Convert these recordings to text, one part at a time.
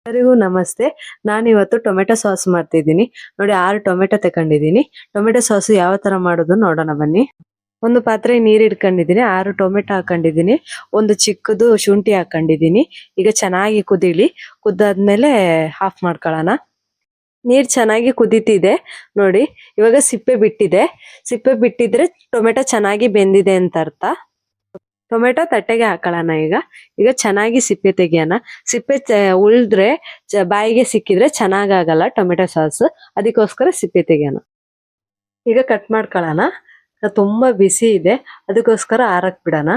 ಎಲ್ಲರಿಗೂ ನಮಸ್ತೆ. ನಾನಿವತ್ತು ಟೊಮೆಟೊ ಸಾಸ್ ಮಾಡ್ತಿದ್ದೀನಿ. ನೋಡಿ 6 ಟೊಮೆಟೊ ತಗೊಂಡಿದ್ದೀನಿ. ಟೊಮೆಟೊ ಸಾಸ್ ಯಾವ ತರ ಮಾಡೋದು ನೋಡೋಣ ಬನ್ನಿ. ಒಂದು ಪಾತ್ರೆ ನೀರು ಇಟ್ಕೊಂಡಿದ್ದೀನಿ, 6 ಟೊಮೆಟೊ ಹಾಕೊಂಡಿದ್ದೀನಿ, ಒಂದು ಚಿಕ್ಕದು ಶುಂಠಿ ಹಾಕೊಂಡಿದ್ದೀನಿ. ಈಗ ಚೆನ್ನಾಗಿ ಕುದೀಲಿ. ಕುದ್ದಾದ್ಮೇಲೆ ಆಫ್ ಮಾಡ್ಕೊಳ್ಳೋಣ. ನೀರು ಚೆನ್ನಾಗಿ ಕುದೀತಿದೆ ನೋಡಿ. ಇವಾಗ ಸಿಪ್ಪೆ ಬಿಟ್ಟಿದೆ. ಸಿಪ್ಪೆ ಬಿಟ್ಟಿದ್ರೆ ಟೊಮೆಟೊ ಚೆನ್ನಾಗಿ ಬೆಂದಿದೆ ಅಂತ ಅರ್ಥ. ಟೊಮೆಟೊ ತಟ್ಟೆಗೆ ಹಾಕೊಳ್ಳೋಣ. ಈಗ ಚೆನ್ನಾಗಿ ಸಿಪ್ಪೆ ತೆಗಿಯೋಣ. ಸಿಪ್ಪೆ ಉಳಿದ್ರೆ ಬಾಯಿಗೆ ಸಿಕ್ಕಿದ್ರೆ ಚೆನ್ನಾಗಾಗಲ್ಲ ಟೊಮೆಟೊ ಸಾಸ್, ಅದಕ್ಕೋಸ್ಕರ ಸಿಪ್ಪೆ ತೆಗಿಯೋಣ. ಈಗ ಕಟ್ ಮಾಡ್ಕೊಳ್ಳೋಣ. ತುಂಬಾ ಬಿಸಿ ಇದೆ, ಅದಕ್ಕೋಸ್ಕರ ಆರಕ್ ಬಿಡೋಣ.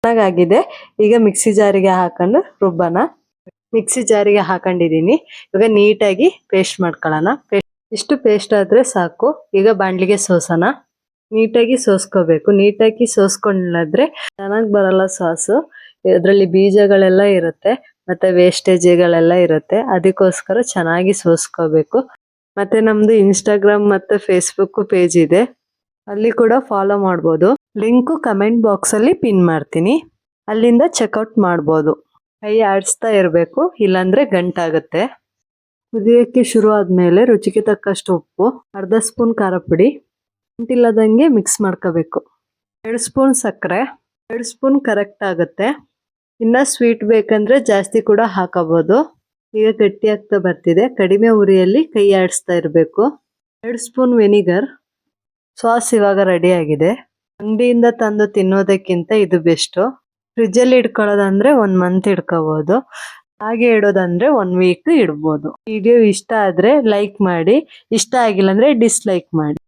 ಚೆನ್ನಾಗಾಗಿದೆ. ಈಗ ಮಿಕ್ಸಿ ಜಾರಿಗೆ ಹಾಕೊಂಡು ರುಬ್ಬನ. ಮಿಕ್ಸಿ ಜಾರಿಗೆ ಹಾಕೊಂಡಿದೀನಿ. ಇವಾಗ ನೀಟಾಗಿ ಪೇಸ್ಟ್ ಮಾಡ್ಕೊಳ್ಳೋಣ. ಇಷ್ಟು ಪೇಸ್ಟ್ ಆದ್ರೆ ಸಾಕು. ಈಗ ಬಾಣ್ಲಿಗೆ ಸೋಸೋಣ. ನೀಟಾಗಿ ಸೋಸ್ಕೋಬೇಕು. ನೀಟಾಗಿ ಸೋಸ್ಕೊಂಡ್ಲಾದ್ರೆ ಚೆನ್ನಾಗಿ ಬರಲ್ಲ ಸಾಸು. ಇದರಲ್ಲಿ ಬೀಜಗಳೆಲ್ಲ ಇರುತ್ತೆ, ಮತ್ತೆ ವೇಸ್ಟೇಜ್ಗಳೆಲ್ಲ ಇರುತ್ತೆ. ಅದಕ್ಕೋಸ್ಕರ ಚೆನ್ನಾಗಿ ಸೋಸ್ಕೋಬೇಕು. ಮತ್ತೆ ನಮ್ದು ಇನ್ಸ್ಟಾಗ್ರಾಮ್ ಮತ್ತೆ ಫೇಸ್ಬುಕ್ ಪೇಜ್ ಇದೆ, ಅಲ್ಲಿ ಕೂಡ ಫಾಲೋ ಮಾಡ್ಬೋದು. ಲಿಂಕು ಕಮೆಂಟ್ ಬಾಕ್ಸ್ ಅಲ್ಲಿ ಪಿನ್ ಮಾಡ್ತೀನಿ, ಅಲ್ಲಿಂದ ಚೆಕ್ಔಟ್ ಮಾಡ್ಬೋದು. ಕೈ ಆಡಿಸ್ತಾ ಇರಬೇಕು, ಇಲ್ಲಾಂದ್ರೆ ಗಂಟಾಗುತ್ತೆ. ಕುದಿಯೋಕ್ಕೆ ಶುರು ಆದ್ಮೇಲೆ ರುಚಿಗೆ ತಕ್ಕಷ್ಟು ಉಪ್ಪು, ಅರ್ಧ ಸ್ಪೂನ್ ಖಾರ ಪುಡಿ, ಗಂಟಿಲ್ಲದಂಗೆ ಮಿಕ್ಸ್ ಮಾಡ್ಕೋಬೇಕು. 2 ಸ್ಪೂನ್ ಸಕ್ಕರೆ, 2 ಸ್ಪೂನ್ ಕರೆಕ್ಟ್ ಆಗುತ್ತೆ. ಇನ್ನ ಸ್ವೀಟ್ ಬೇಕಂದ್ರೆ ಜಾಸ್ತಿ ಕೂಡ ಹಾಕೋಬಹುದು. ಈಗ ಗಟ್ಟಿ ಆಗ್ತಾ ಬರ್ತಿದೆ. ಕಡಿಮೆ ಉರಿಯಲ್ಲಿ ಕೈ ಆಡಿಸ್ತಾ ಇರಬೇಕು. 2 ಸ್ಪೂನ್ ವೆನಿಗರ್. ಸಾಸ್ ಇವಾಗ ರೆಡಿ ಆಗಿದೆ. ಅಂಗಡಿಯಿಂದ ತಂದು ತಿನ್ನೋದಕ್ಕಿಂತ ಇದು ಬೆಸ್ಟ್. ಫ್ರಿಜ್ ಅಲ್ಲಿ ಇಟ್ಕೊಳ್ಳೋದಂದ್ರೆ 1 ಮಂತ್ ಇಟ್ಕೋಬಹುದು, ಹಾಗೆ ಇಡೋದಂದ್ರೆ 1 ವೀಕ್ ಇಡ್ಬೋದು. ವಿಡಿಯೋ ಇಷ್ಟ ಆದ್ರೆ ಲೈಕ್ ಮಾಡಿ, ಇಷ್ಟ ಆಗಿಲ್ಲ ಅಂದ್ರೆ ಡಿಸ್ಲೈಕ್ ಮಾಡಿ.